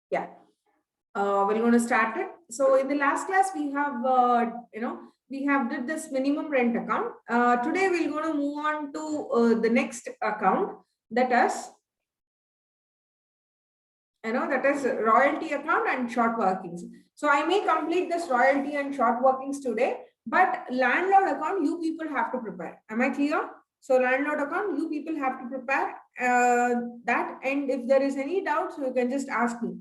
Yeah. We're going to start it. So in the last class, we have, we have did this minimum rent account. Today, we're going to move on to the next account, that is, that is royalty account and short workings. So I may complete this royalty and short workings today, but landlord account, you people have to prepare. Am I clear? So landlord account, you people have to prepare that. And if there is any doubts, you can just ask me.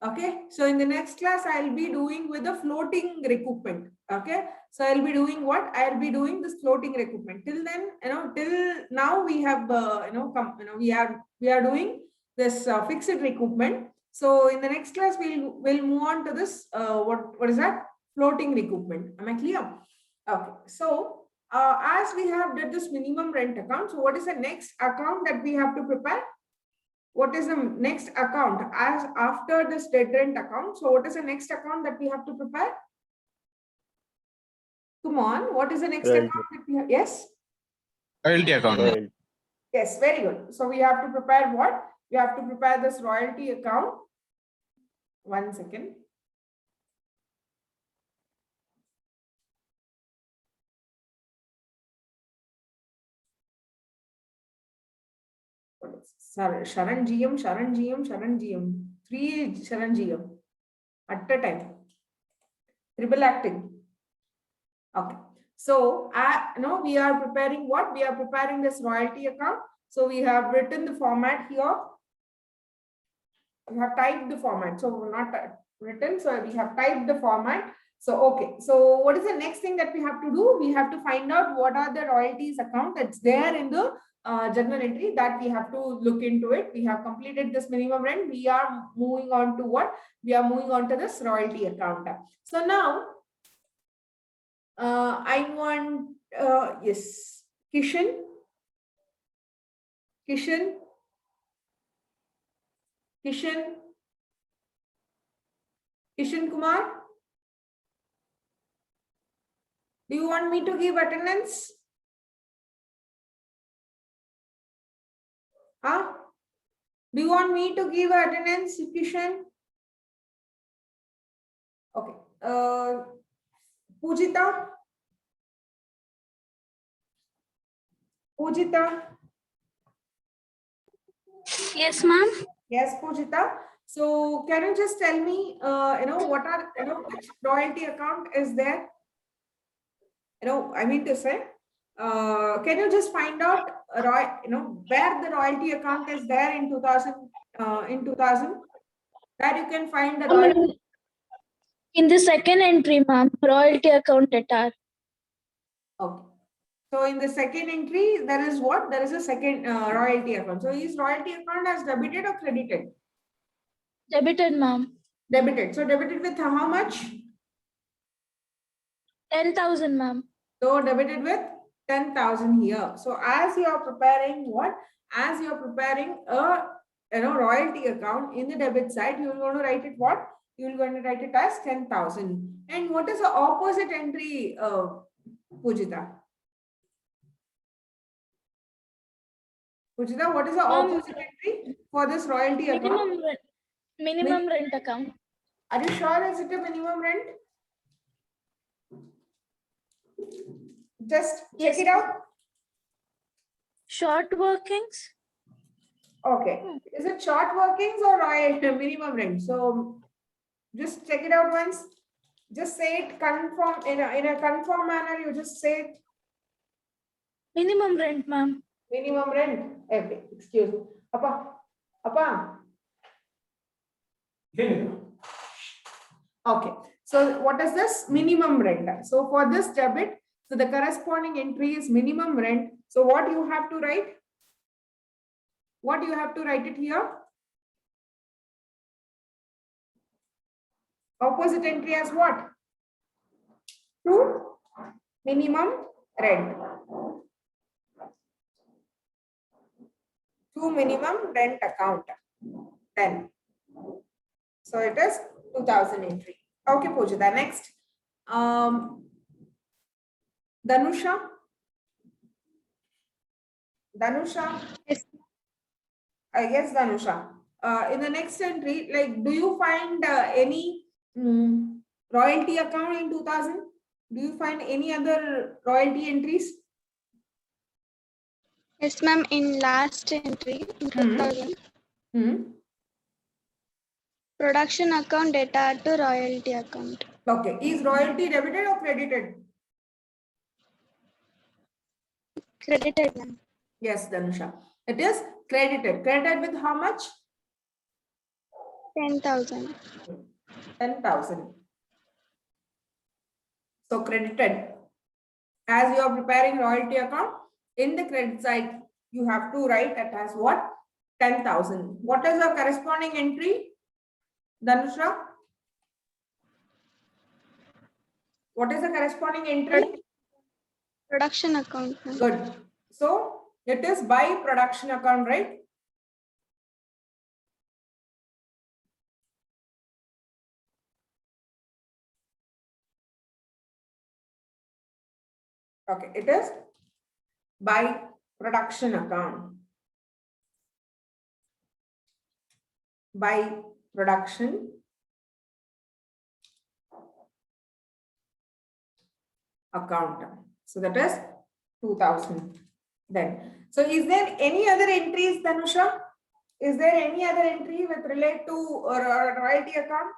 Okay, so in the next class, I'll be doing with the floating recoupment. Okay, so I'll be doing what? I'll be doing this floating recoupment. Till then, till now we have, we are doing this fixed recoupment. So in the next class, we'll move on to this. What is that? Floating recoupment. Am I clear? Okay, so as we have did this minimum rent account, so what is the next account that we have to prepare? What is the next account as after this dead rent account? So what is the next account that we have to prepare? Come on, what is the next account that we have? Yes? Royalty account. Yes, very good. So we have to prepare what? We have to prepare this royalty account. 1 second. Sharan GM. 3 Sharan GM at a time. Triple acting. Okay. So, we are preparing what? We are preparing this royalty account. So, we have written the format here. We have typed the format. So, not written. So, we have typed the format. So, okay. So, what is the next thing that we have to do? We have to find out what are the royalties account that's there in the journal entry that we have to look into it. We have completed this minimum rent. We are moving on to what? We are moving on to this royalty account. So, now, I want, yes, Kishan Kumar. Do you want me to give attendance? Huh? Do you want me to give attendance, Kishan? Okay. Pujita? Yes, ma'am. Yes, Pujita. So can you just tell me, what are, which royalty account is there? I mean to say, can you just find out, where the royalty account is there in 2000, where you can find the royalty? In the second entry, ma'am, royalty account data. Okay. So in the second entry, there is what? There is a second royalty account. So is royalty account as debited or credited? Debited, ma'am. Debited. So debited with how much? 10,000, ma'am. So debited with 10,000 here. So as you are preparing what? As you are preparing a royalty account in the debit side, you will want to write it what? You will going to write it as 10,000. And what is the opposite entry, Pujita? Pujita, what is the opposite entry for this royalty account? Minimum rent account. Are you sure is it a minimum rent? Just check it out. Short workings. Okay. Is it short workings or minimum rent? So just check it out once. Just say it confirm in a confirm manner. You just say it. Minimum rent, ma'am. Minimum rent. Okay. Excuse me. Appa. Okay. So what is this? Minimum rent. So for this debit, so the corresponding entry is minimum rent. So what you have to write? What you have to write it here? Opposite entry as what? To minimum rent. To minimum rent account. 10. So it is 2000 entry. Okay, Pujita. Next. Danusha. Yes. Yes, Danusha. in the next entry, like, do you find any royalty account in 2000? Do you find any other royalty entries? Yes, ma'am. In last entry, in 2000, production account data to royalty account. Okay, is royalty debited or credited? Credited, ma'am. Yes, Dhanusha. It is credited. Credited with how much? 10,000. 10,000. So credited. As you are preparing royalty account, in the credit side, you have to write it as what? 10,000. What is the corresponding entry, Dhanusha? What is the corresponding entry? Production account, ma'am. Good. So it is by production account, right? Okay, it is by production account. By production account. So that is 2000. Then, so is there any other entries, Dhanusha? Is there any other entry with relate to royalty account?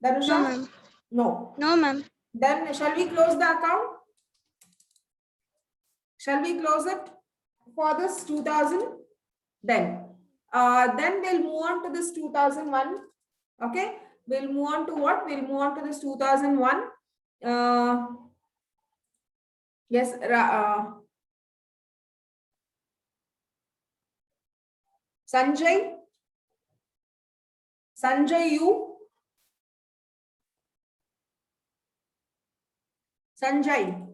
No, Dhanusha? ma'am. No. No, ma'am. Then shall we close the account? Shall we close it for this 2000? Then we'll move on to this 2001. Okay, we'll move on to what? We'll move on to this 2001. Yes, Sanjay. Sanjay, you. Sanjay.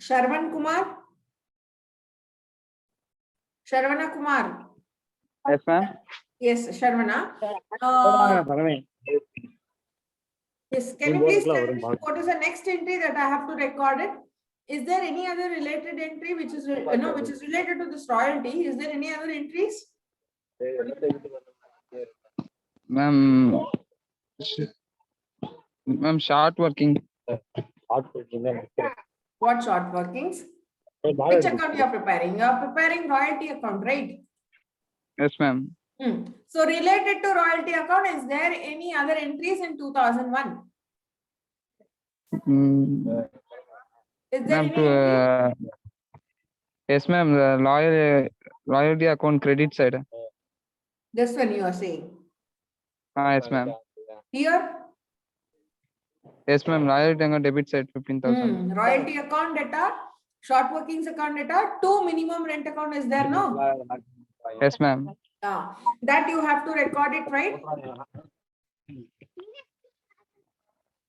Sharvan Kumar. Sharvana Kumar. Yes, ma'am. Yes, Sharvana. Yes, can you please tell me what is the next entry that I have to record it? Is there any other related entry which is which is related to this royalty? Is there any other entries? Ma'am, short working. What short workings? Which account you are preparing? You are preparing royalty account, right? Yes, ma'am. So related to royalty account, is there any other entries in 2001? Is there Ma'am, any entry? yes, ma'am. The royalty account credit side. This one you are saying. Yes, ma'am. Here? Yes, ma'am. Royalty account debit side 15,000. Royalty account data, short workings account data, 2 minimum rent account is there, no? Yes, ma'am. That you have to record it, right?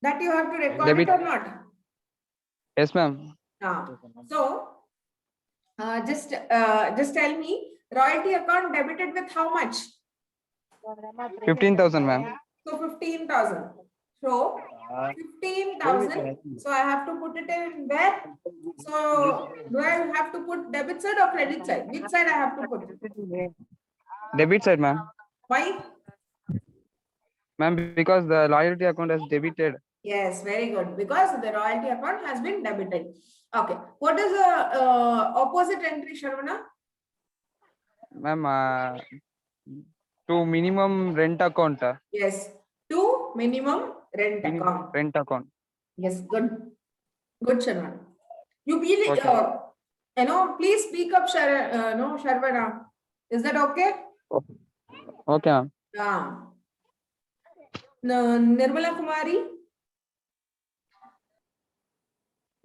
That you have to record Debit. it or not? Yes, ma'am. So, just tell me, royalty account debited with how much? 15,000, ma'am. So 15,000. So 15,000. So I have to put it in where? So do I have to put debit side or credit side? Which side I have to put? Debit side, ma'am. Why? Ma'am, because the loyalty account has debited. Yes, very good. Because the royalty account has been debited. Okay. What is the opposite entry, Sharvana? Ma'am, to minimum rent account. Yes. To minimum rent account. Rent account. Yes, good. Good, Sharvana. You really, Okay. please speak up, Sharvana. Is that okay? Okay, ma'am. Nirmala Kumari?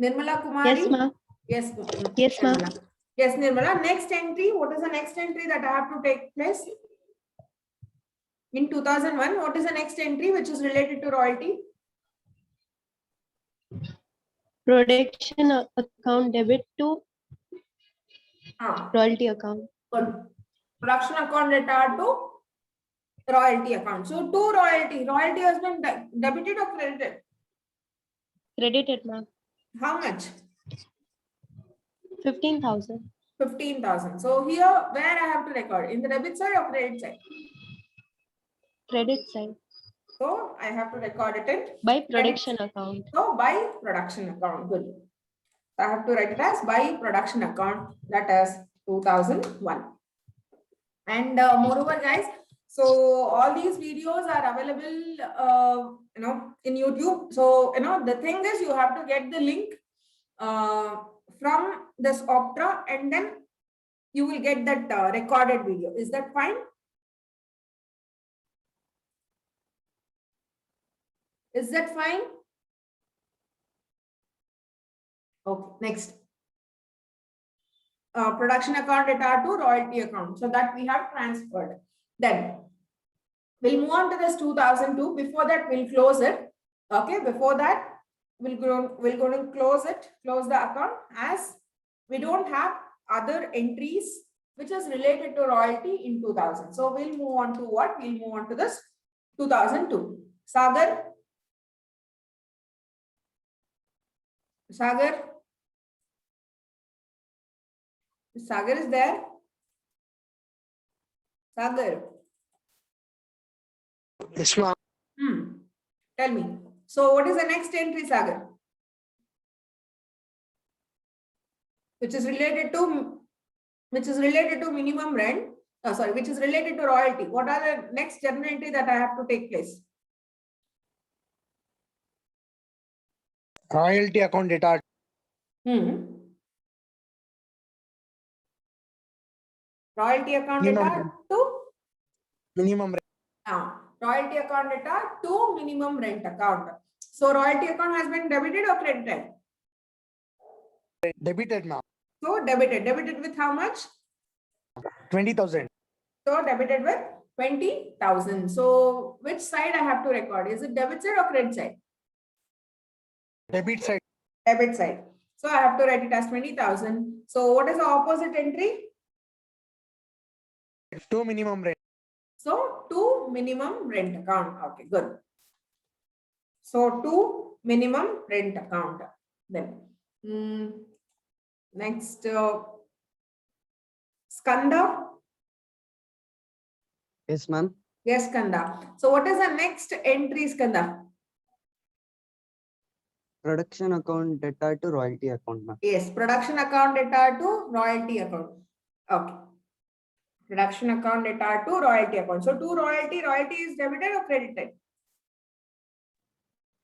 Nirmala Kumari? Yes, ma'am. Yes. Yes, ma'am. Yes, Nirmala. Next entry. What is the next entry that I have to take place? In 2001, what is the next entry which is related to royalty? Production account debit to royalty account. Good. Production account data to royalty account. So to royalty. Royalty has been debited or credited? Credited, ma'am. How much? 15,000. 15,000. So here, where I have to record? In the debit side or credit side? Credit side. So I have to record it in By production account. So by production account, good. So I have to write it as by production account, that is 2001. And moreover, guys, so all these videos are available, in YouTube. So, the thing is you have to get the link from this Opera and then you will get that recorded video. Is that fine? Is that fine? Okay, next. Production account data to royalty account. So that we have transferred. Then we'll move on to this 2002. Before that, we'll close it. Okay, before that, we're going to close the account, as we don't have other entries which is related to royalty in 2000. So we'll move on to what? We'll move on to this 2002. Sagar. Sagar is there? Sagar. Yes, ma'am. Tell me. So what is the next entry, Sagar? Which is related to minimum rent. Which is related to royalty. What are the next general entry that I have to take place? Royalty account data. Royalty account Minimum data to minimum royalty account data to minimum rent account. So royalty account has been debited or credited? debited, ma'am. So debited with how much? 20,000. So debited with 20,000. So which side I have to record? Is it debit side or credit side? Debit side. Debit side. So I have to write it as 20,000. So what is the opposite entry? To minimum rent. So to minimum rent account. Okay, good. So to minimum rent account. Then next, Skanda. Yes, ma'am. Yes, Skanda. So what is the next entry, Skanda? Production account data to royalty account, ma'am. Yes, production account data to royalty account. Okay. Production account data to royalty account. So to royalty is debited or credited?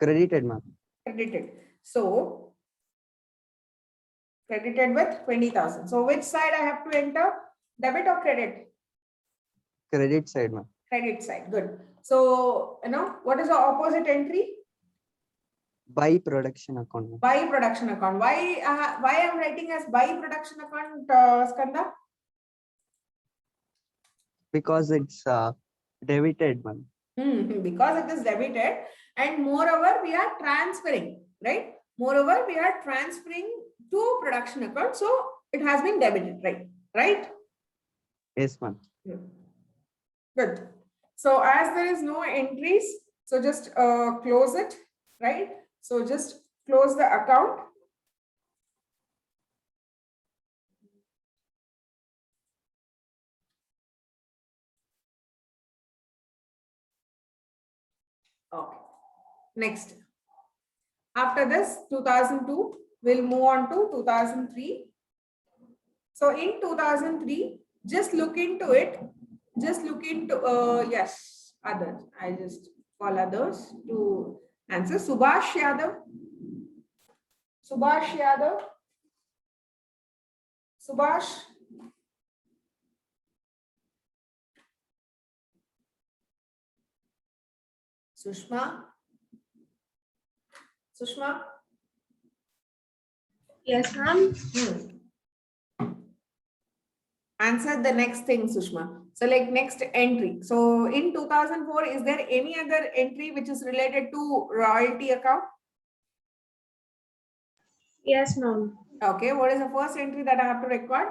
Credited, ma'am. Credited. So credited with 20,000. So which side I have to enter? Debit or credit? Credit side, ma'am. Credit side. Good. So, what is the opposite entry? By production account, ma'am. By production account. Why I'm writing as by production account, Skanda? Because it's debited, ma'am. Because it is debited, and moreover we are transferring, right? Moreover we are transferring to production account, so it has been debited, right? Yes, ma'am. Good. So as there is no entries, so just close it, right? So just close the account. Okay. Next. After this 2002, we'll move on to 2003. So in 2003, just look into it. Just look into, yes, others. I just call others to answer. Subhash Yadav. Subhash Yadav. Subhash. Sushma. Sushma. Yes, ma'am. Answer the next thing, Sushma. So like next entry. So in 2004, is there any other entry which is related to royalty account? Yes, ma'am. Okay, what is the first entry that I have to record?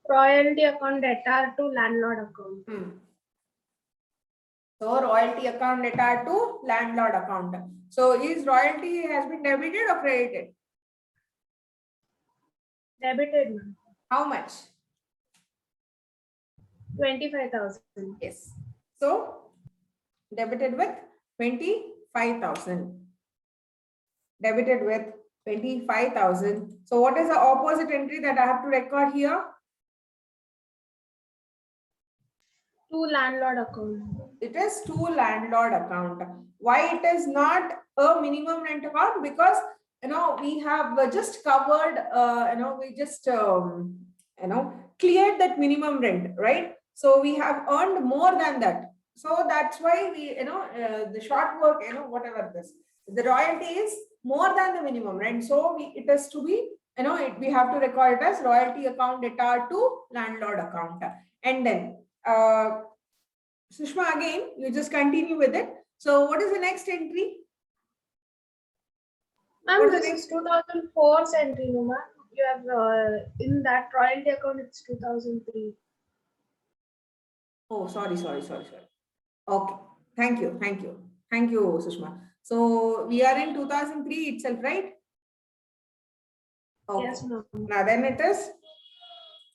Royalty account data to landlord account. So royalty account data to landlord account. So is royalty has been debited or credited? Debited, ma'am. How much? 25,000. Yes. So debited with 25,000. Debited with 25,000. So what is the opposite entry that I have to record here? To landlord account. It is to landlord account. Why it is not a minimum rent account? Because we have just covered, we just cleared that minimum rent, right? So we have earned more than that. So that's why we, the short work, whatever this, the royalty is more than the minimum rent. So it is to be, we have to record it as royalty account debtor to landlord account. And then, Sushma, again, you just continue with it. So what is the next entry? Ma'am, What is this the is 2004's entry, no, ma'am. You have in that royalty account, it's 2003. Oh, sorry. Okay, thank you, Sushma. So we are in 2003 itself, right? Okay. Yes, ma'am. Now then it is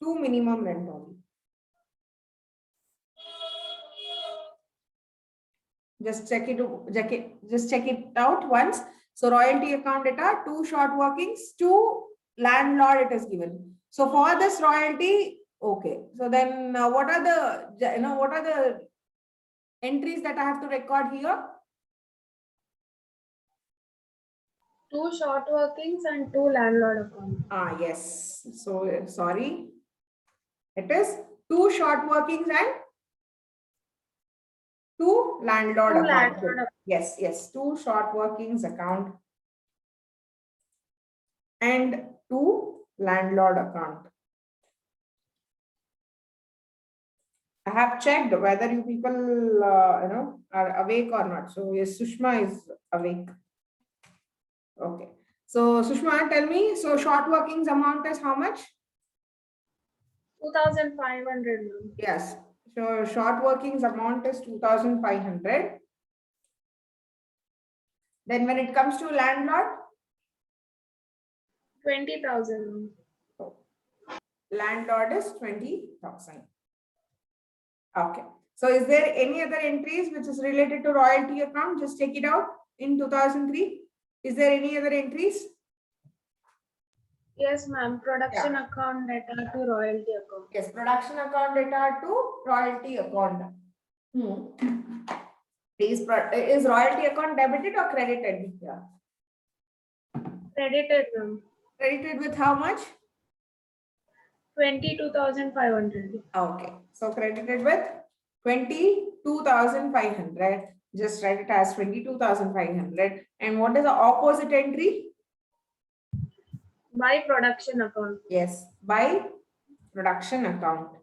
to minimum rent only. Just check it out once. So royalty account data, 2 short workings, 2 landlord it is given. So for this royalty, okay. So then what are the entries that I have to record here? 2 short workings and 2 landlord account. Yes. So sorry. It is 2 short workings and 2 landlord 2 account. landlord account. Yes. 2 short workings account and 2 landlord account. I have checked whether you people, are awake or not. So yes, Sushma is awake. Okay. So Sushma, tell me, so short workings amount is how much? 2,500, ma'am. Yes. So short workings amount is 2,500. Then when it comes to landlord? 20,000, ma'am. Landlord is 20,000. Okay. So is there any other entries which is related to royalty account? Just take it out in 2003. Is there any other entries? Yes, ma'am. Production account data to royalty account. Yes, production account data to royalty account. Is royalty account debited or credited here? Credited, ma'am. Credited with how much? 22,500. Okay. So credited with 22,500. Just write it as 22,500. And what is the opposite entry? By production account. Yes, by production account.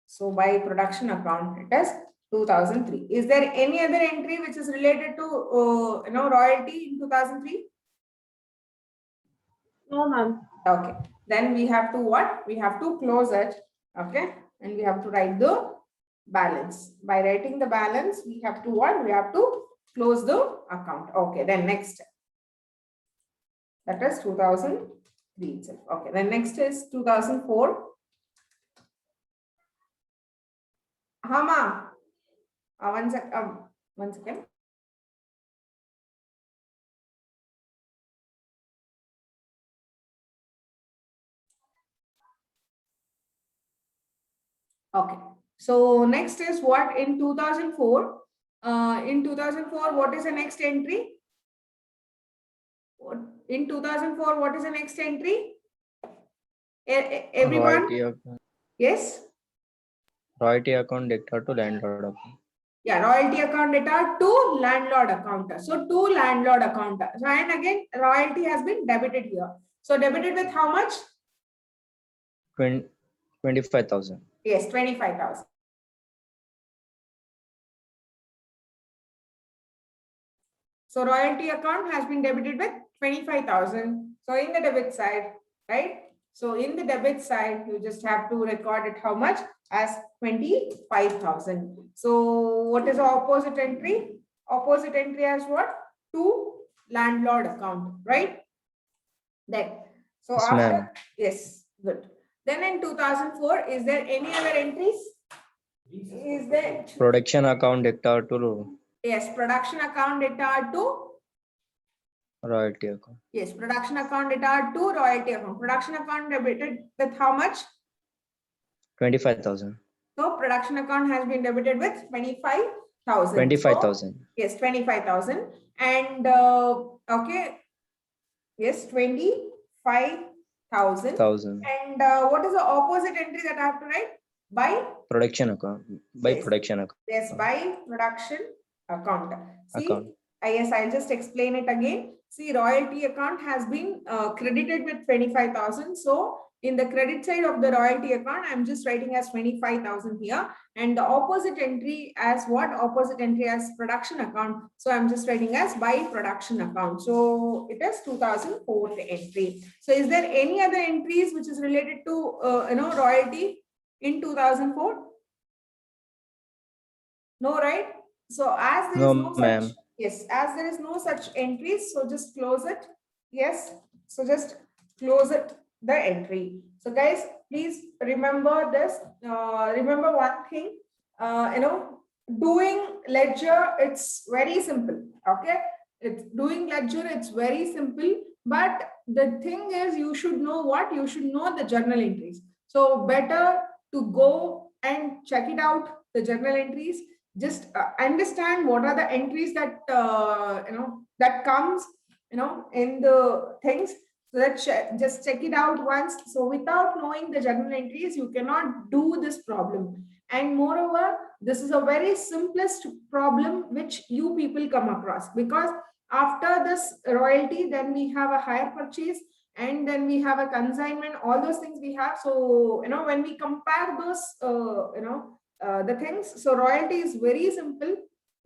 So by production account, it is 2003. Is there any other entry which is related to royalty in 2003? No, ma'am. Okay. Then we have to what? We have to close it. Okay. And we have to write the balance. By writing the balance, we have to what? We have to close the account. Okay. Then next. That is 2003 itself. Okay. Then next is 2004. Hama. One second. Okay. So next is what in 2004? In 2004, what is the next entry? In 2004, what is the next entry? Everyone? Royalty account. Yes? Royalty account debtor to landlord account. Yeah, royalty account debtor to landlord account. So to landlord account. So and again, royalty has been debited here. So debited with how much? 25,000. Yes, 25,000. So royalty account has been debited with 25,000. So in the debit side, right? So in the debit side, you just have to record it how much as 25,000. So what is the opposite entry? Opposite entry as what? To landlord account, right? Then, So Yes, after, ma'am. yes, good. Then in 2004, is there any other entries? Is there, Production account debtor to yes, production account data to, royalty account. yes, production account data to royalty account. Production account debited with how much? 25,000. So production account has been debited with 25,000. 25,000. Yes, 25,000. And okay, yes, 25,000. 1,000. And what is the opposite entry that I have to write? By, Production account. By yes, production account. yes, by production account. See, Account. yes, I'll just explain it again. See, royalty account has been credited with 25,000. So in the credit side of the royalty account, I'm just writing as 25,000 here. And the opposite entry as what? Opposite entry as production account. So I'm just writing as by production account. So it is 2004 entry. So is there any other entries which is related to, royalty in 2004? No, right? So as there is No, no ma'am. such, yes, as there is no such entries, so just close it. Yes, so just close it, the entry. So guys, please remember this. Remember one thing, doing ledger, it's very simple. Okay, it's doing ledger, it's very simple. But the thing is, you should know what? You should know the journal entries. So better to go and check it out, the journal entries. Just understand what are the entries that that comes in the things, so that just check it out once. So without knowing the journal entries, you cannot do this problem. And moreover, this is a very simplest problem which you people come across, because after this royalty, then we have a hire purchase, and then we have a consignment, all those things we have. So when we compare those the things, so royalty is very simple.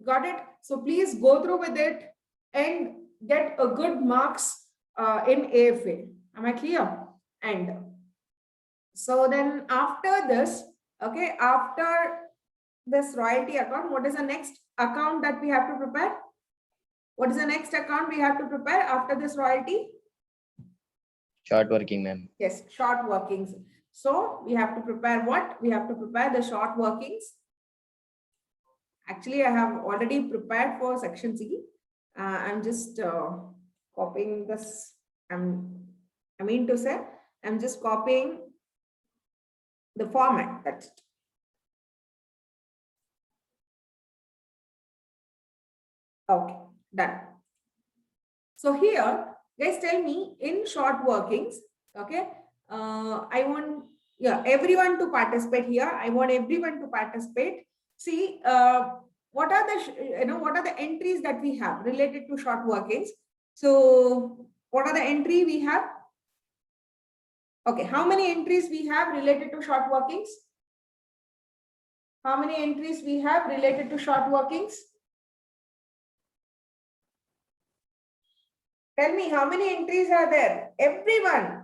Got it? So please go through with it and get a good marks in AFA. Am I clear? And so then after this, okay, after this royalty account, what is the next account that we have to prepare? What is the next account we have to prepare after this royalty? Short working, ma'am. Yes, short workings. So we have to prepare what? We have to prepare the short workings. Actually, I have already prepared for section C. I'm just copying this. I mean to say, I'm just copying the format. That's it. Okay, done. So here, guys, tell me in short workings, okay, I want everyone to participate here. I want everyone to participate. See, what are the what are the entries that we have related to short workings? So what are the entry we have? Okay, how many entries we have related to short workings? How many entries we have related to short workings? Tell me, how many entries are there? Everyone.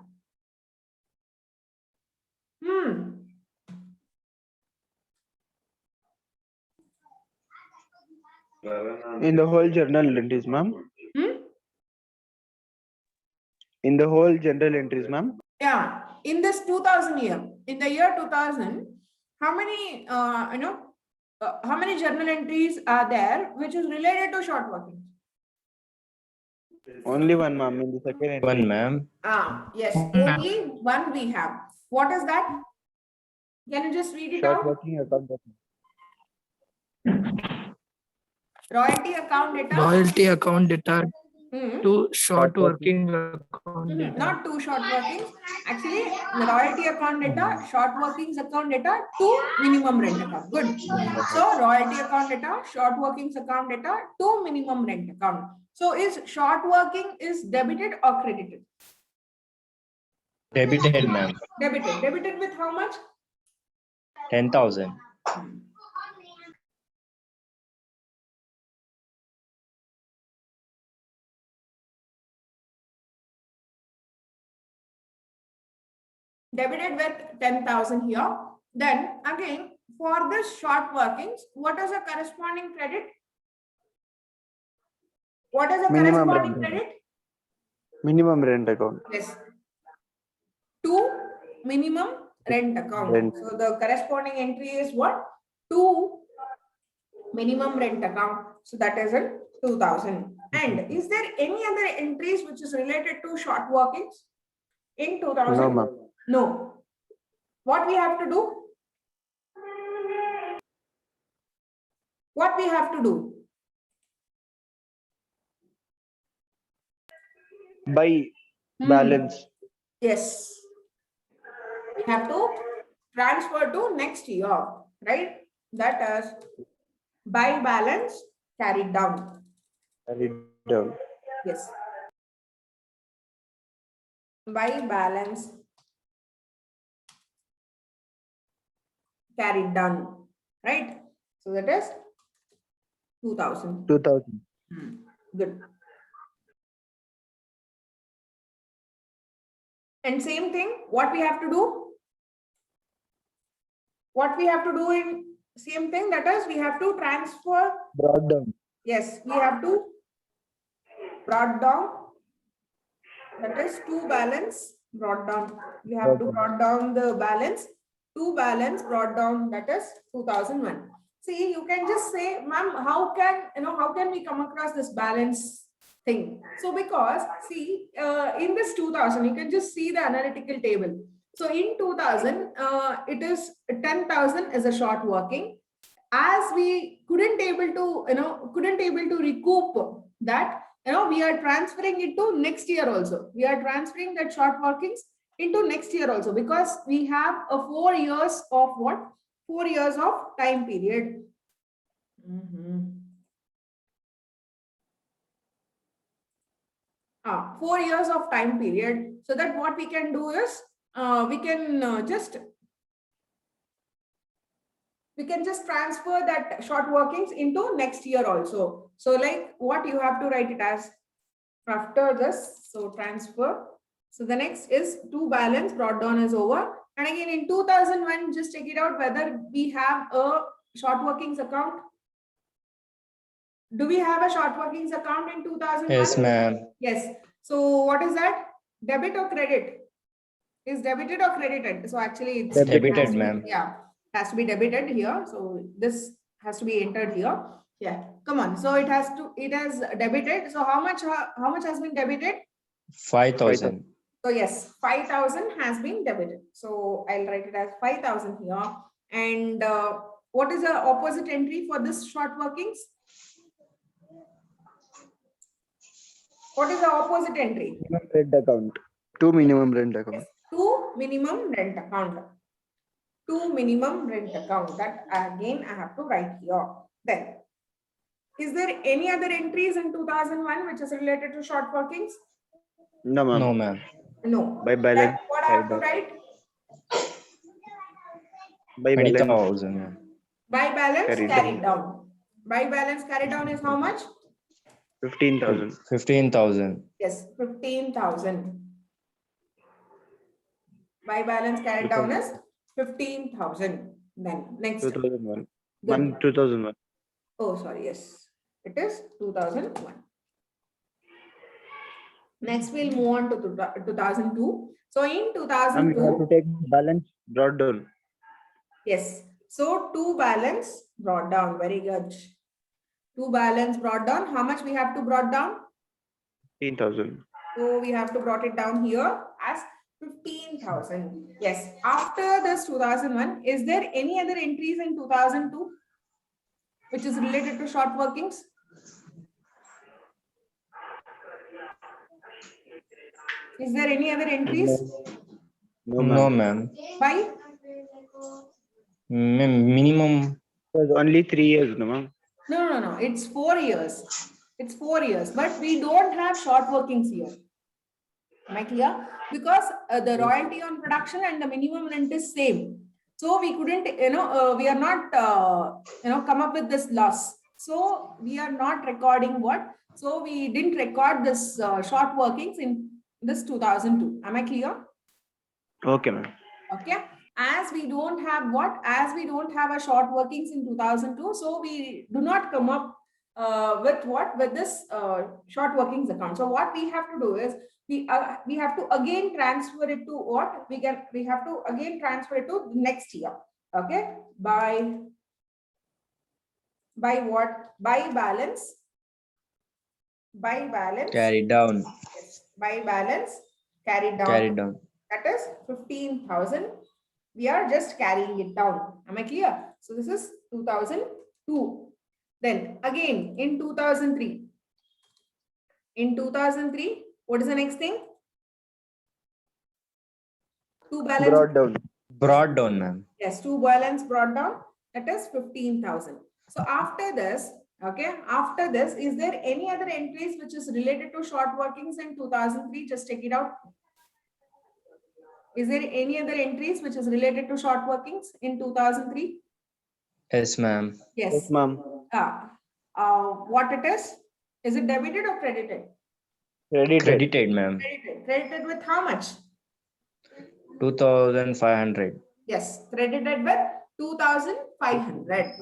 In the whole journal entries, ma'am. Hmm? In the whole general entries, ma'am. Yeah, in this 2000 year, in the year 2000, how many, how many journal entries are there which is related to short working? Only one, ma'am, in the second entry. One, ma'am. Yes, only one we have. What is that? Can you just read it Short out? working account. Royalty account data. Royalty account data Hmm. to short working account data. Not two short workings. Actually, the royalty account data, short workings account data to minimum rent account. Good. So royalty account data, short workings account data to minimum rent account. So is short working is debited or credited? Debited, ma'am. Debited. Debited with how much? 10,000. Debited with 10,000 here. Then again, for this short workings, what is the corresponding credit? What is the Minimum corresponding rent. credit? Minimum rent account. Yes. minimum rent account. Rent. So the corresponding entry is what? 2 minimum rent account. So that is in 2000. And is there any other entries which is related to short workings in 2000? No, ma'am. No. What we have to do? What we have to do? By balance. Yes. We have to transfer to next year, right? That is by balance carried down. Carried down. Yes. By balance carried down, right? So that is 2000. 2000. Good. And same thing, what we have to do? What we have to do in same thing, that is we have to transfer. Brought down. Yes, we have to brought down. That is to balance brought down. We have to brought down the balance. To balance brought down, that is 2001. See, you can just say, ma'am, how can we come across this balance thing? So because see, in this 2000, you can just see the analytical table. So in 2000, it is 10,000 is a short working. As we couldn't able to recoup that, we are transferring it to next year also. We are transferring that short workings into next year also, because we have a 4 years of what? 4 years of time period. 4 years of time period. So that what we can do is, we can just transfer that short workings into next year also. So like what you have to write it as after this. So transfer. So the next is to balance brought down is over. And again in 2001, just check it out whether we have a short workings account. Do we have a short workings account in 2001? Yes, ma'am. Yes. So what is that? Debit or credit? Is debited or credited? So actually it's Debited, ma'am. Yeah, has to be debited here. So this has to be entered here. Yeah, come on. So it has debited. So how much has been debited? 5,000. So yes, 5,000 has been debited. So I'll write it as 5,000 here. And what is the opposite entry for this short workings? What is the opposite entry? Minimum rent account. 2 minimum rent account. To minimum rent account. To minimum rent account. That again I have to write here. Then, is there any other entries in 2001 which is related to short workings? No, ma'am. No, ma'am. No. By balance. Then what I have to write? By balance. 20,000, ma'am. By balance Carried carried down. By balance carried down is how much? 15,000. 15,000. Yes, 15,000. By balance carried down is 15,000. Then next. 2001. Good. Ma'am, 2001. Oh, sorry. Yes, it is 2001. Next, we'll move on to 2002. So in Ma'am, you have 2002, to take balance brought down. yes. So to balance brought down. Very good. To balance brought down. How much we have to brought down? 15,000. So we have to brought it down here as 15,000. Yes. After this 2001, is there any other entries in 2002 which is related to short workings? Is there any other entries? No, No, ma'am. ma'am. By? Minimum. It was only 3 years, no, ma'am. No. It's 4 years. It's 4 years, but we don't have short workings here. Am I clear? Because the royalty on production and the minimum rent is same. So we couldn't, we are not, come up with this loss. So we are not recording what? So we didn't record this short workings in this 2002. Am I clear? Okay, ma'am. Okay. As we don't have what? As we don't have a short workings in 2002. So we do not come up with what? With this short workings account. So what we have to do is we have to again transfer it to what? We have to again transfer it to next year. Okay, by what? By balance. By balance. Carried down. Yes, by balance carried down. Carried down. That is 15,000. We are just carrying it down. Am I clear? So this is 2002. Then again in 2003. In 2003, what is the next thing? Two balance. Brought down. Brought down, ma'am. Yes, two balance brought down. That is 15,000. So after this, okay, after this, is there any other entries which is related to short workings in 2003? Just check it out. Is there any other entries which is related to short workings in 2003? Yes, ma'am. Yes. Yes, ma'am. What it is? Is it debited or credited? Credited. Credited, ma'am. Credited. Credited with how much? 2,500. Yes, credited with 2,500.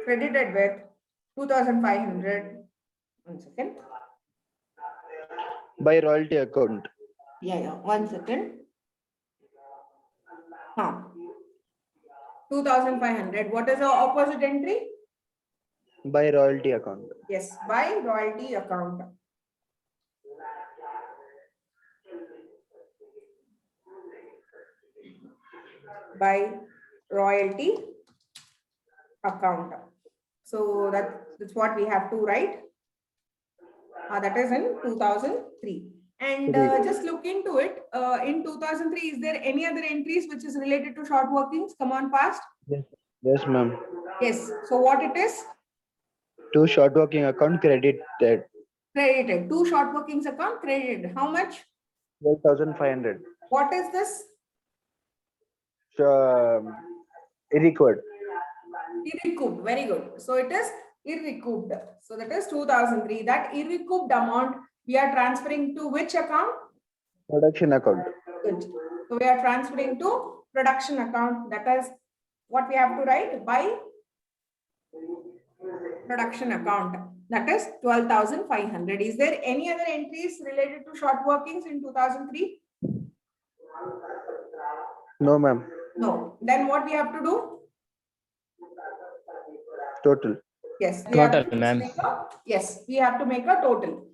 Credited with 2,500. 1 second. By royalty account. Yeah. 1 second. 2,500. What is the opposite entry? By royalty account. Yes, by royalty account. By royalty account. So that's what we have to write. That is in 2003. And just look into it. In 2003, is there any other entries which is related to short workings? Come on, fast. Yes, ma'am. Yes. So what it is? Two short working account credited. Credited. Two short workings account credited. How much? 12,500. What is this? Irrecovered. Irrecouped. Very good. So it is irrecouped. So that is 2003. That irrecouped amount we are transferring to which account? Production account. Good. So we are transferring to production account. That is what we have to write by production account. That is 12,500. Is there any other entries related to short workings in 2003? No, ma'am. No. Then what we have to do? Total. Yes. We have Total, to ma'am. Yes, we have to make a total.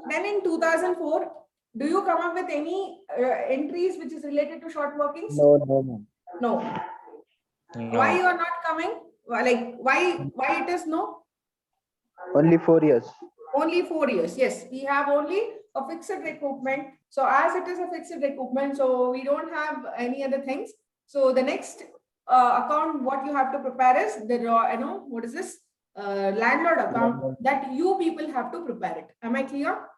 Then in 2004, do you come up with any entries which is related to short workings? No, ma'am. No. No. Why you are not coming? Like why it is no? Only 4 years. Only 4 years. Yes, we have only a fixed recoupment. So as it is a fixed recoupment, so we don't have any other things. So the next account, what you have to prepare is the what is this? Landlord account that you people have to prepare it. Am I clear?